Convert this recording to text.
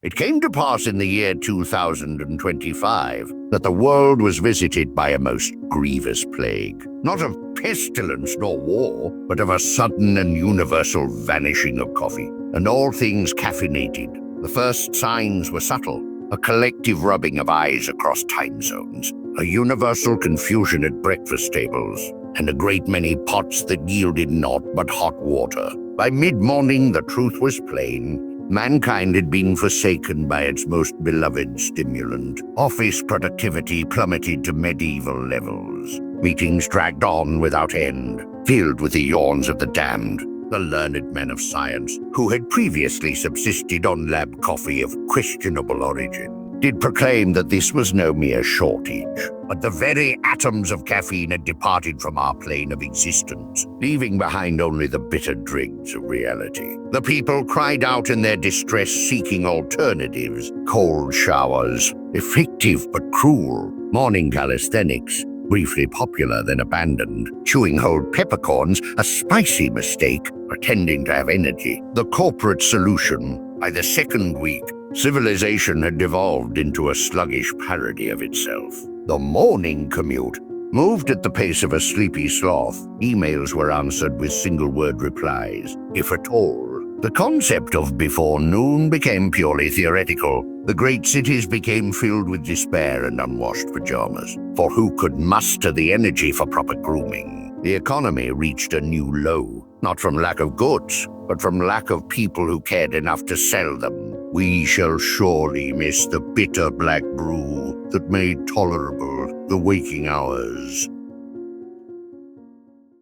It came to pass in the year 2025 that the world was visited by a most grievous plague, not of pestilence nor war, but of a sudden and universal vanishing of coffee, and all things caffeinated. The first signs were subtle, a collective rubbing of eyes across time zones, a universal confusion at breakfast tables, and a great many pots that yielded naught but hot water. By mid-morning the truth was plain. Mankind had been forsaken by its most beloved stimulant. Office productivity plummeted to medieval levels. Meetings dragged on without end, filled with the yawns of the damned. The learned men of science, who had previously subsisted on lab coffee of questionable origin, did proclaim that this was no mere shortage, but the very atoms of caffeine had departed from our plane of existence, leaving behind only the bitter dregs of reality. The people cried out in their distress, seeking alternatives: cold showers, effective but cruel; morning calisthenics, briefly popular then abandoned; chewing whole peppercorns, a spicy mistake, pretending to have energy. The corporate solution: by the second week, civilization had devolved into a sluggish parody of itself. The morning commute moved at the pace of a sleepy sloth. Emails were answered with single-word replies, if at all. The concept of before noon became purely theoretical. The great cities became filled with despair and unwashed pajamas, for who could muster the energy for proper grooming? The economy reached a new low, not from lack of goods, but from lack of people who cared enough to sell them. We shall surely miss the bitter black brew that made tolerable the waking hours.